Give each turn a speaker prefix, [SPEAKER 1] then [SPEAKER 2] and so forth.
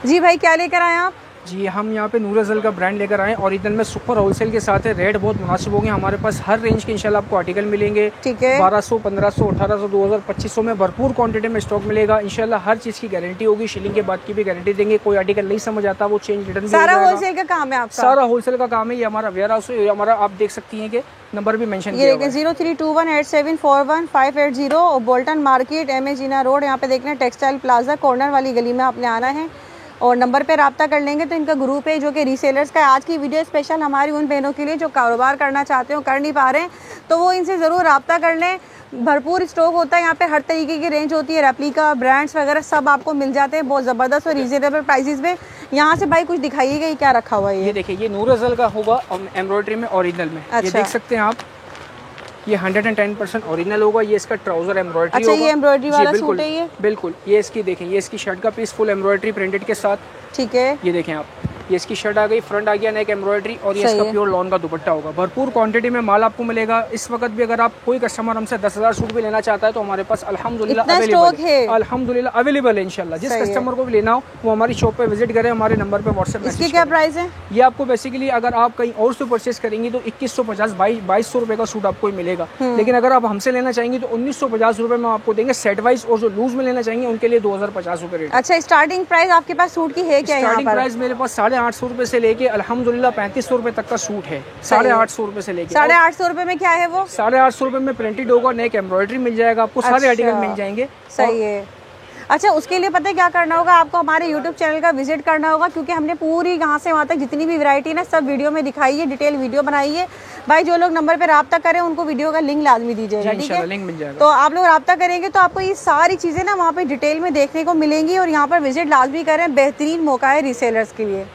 [SPEAKER 1] जी भाई, क्या लेकर आए आप?
[SPEAKER 2] जी हम यहाँ पे नूर अज़ल का ब्रांड लेकर आए और इधर में सुपर होलसेल के साथ है। रेट बहुत मुनासिब होंगे हमारे पास, हर रेंज के इंशाल्लाह आपको आर्टिकल मिलेंगे।
[SPEAKER 1] ठीक है।
[SPEAKER 2] 1200, 1500, 1800, 2000, 2500 में भरपूर क्वांटिटी में स्टॉक मिलेगा इंशाल्लाह। हर चीज़ की गारंटी होगी, शिलिंग के बाद की भी गारंटी देंगे। कोई आर्टिकल नहीं समझ आता वो चेंज रिटर्न भी
[SPEAKER 1] सारा होलसेल का काम है आपका?
[SPEAKER 2] सारा होलसेल का काम है। ये हमारा वेयर हाउस है, हमारा आप देख सकती हैं कि नंबर भी मेंशन किया हुआ है।
[SPEAKER 1] 03218741 और Bolton market, M A Jinnah road, यहाँ पे देखना टेक्सटाइल प्लाजा कॉर्नर वाली गली में आपने आना है और नंबर पे रब्ता कर लेंगे तो इनका ग्रुप है जो कि रीसेलर्स का है। आज की वीडियो स्पेशल हमारी उन बहनों के लिए जो कारोबार करना चाहते हो, कर नहीं पा रहे हैं, तो वो इनसे ज़रूर रब्ता कर लें। भरपूर स्टॉक होता है यहाँ पे, हर तरीके की रेंज होती है, रेप्लिका ब्रांड्स वगैरह सब आपको मिल जाते हैं बहुत ज़बरदस्त और रीजनेबल प्राइसेस में। यहाँ से भाई कुछ दिखाइएगा, ये क्या रखा हुआ है?
[SPEAKER 2] ये देखिए, ये नूर अज़ल का होगा एम्ब्रॉयडरी में, ओरिजिनल में।
[SPEAKER 1] अच्छा।
[SPEAKER 2] ये देख सकते हैं आप, ये 110% ओरिजिनल होगा। ये इसका ट्राउजर एम्ब्रॉयडरी
[SPEAKER 1] अच्छा,
[SPEAKER 2] होगा।
[SPEAKER 1] ये एम्ब्रॉयडरी वाला सूट है? ये
[SPEAKER 2] बिल्कुल, ये इसकी देखें, ये इसकी शर्ट का पीस फुल एम्ब्रॉयडरी प्रिंटेड के साथ।
[SPEAKER 1] ठीक है,
[SPEAKER 2] ये देखें आप, ये इसकी शर्ट आ गई, फ्रंट आ गया नेक एम्ब्रॉयडरी और ये इसका प्योर लॉन का दुपट्टा होगा। भरपूर क्वांटिटी में माल आपको मिलेगा। इस वक्त भी अगर आप कोई कस्टमर हमसे 10,000 सूट भी लेना चाहता है तो हमारे पास अल्हम्दुलिल्लाह अवेलेबल है इंशाल्लाह। जिस कस्टमर को भी लेना हो वो हमारी शॉप पे विजिट करें, हमारे नंबर पे व्हाट्सएप मैसेज।
[SPEAKER 1] इसकी क्या प्राइस है?
[SPEAKER 2] ये आपको बेसिकली अगर आप कहीं और से परचेज करेंगी तो 2150 2200 रुपए का सूट आपको मिलेगा। लेकिन अगर आप हमसे लेना चाहेंगे तो 1950 रुपए में आपको देंगे सेट वाइज, और जो लूज में लेना चाहेंगे उनके लिए 2050 रुपए रेट।
[SPEAKER 1] अच्छा, स्टार्टिंग प्राइस आपके पास सूट की है क्या?
[SPEAKER 2] स्टार्टिंग प्राइस मेरे पास 850 रुपए से लेके अल्हम्दुलिल्लाह 3500 रुपए तक का सूट है। 850 रुपए से लेके
[SPEAKER 1] 850 रुपए में क्या है वो?
[SPEAKER 2] 850 रुपए में प्रिंटेड होगा, नेक एम्ब्रॉयडरी मिल जाएगा आपको। सारे आर्टिकल मिल जाएंगे।
[SPEAKER 1] सही है। अच्छा, उसके लिए पता है क्या करना होगा आपको? हमारे YouTube चैनल का विजिट करना होगा, क्योंकि हमने पूरी यहाँ से वहाँ तक जितनी भी वैरायटी ना सब वीडियो में दिखाई है, डिटेल वीडियो बनाई है। भाई जो लोग नंबर पे रब्ता करें उनको वीडियो का लिंक लाजमी दीजिएगा, ठीक है?
[SPEAKER 2] लिंक मिल जाएगा।
[SPEAKER 1] तो आप लोग रब्ता करेंगे तो आपको ये सारी चीज़ें ना वहाँ पे डिटेल में देखने को मिलेंगी और यहाँ पर विजिट लाजमी करें। बेहतरीन मौका है रीसेलर्स के लिए।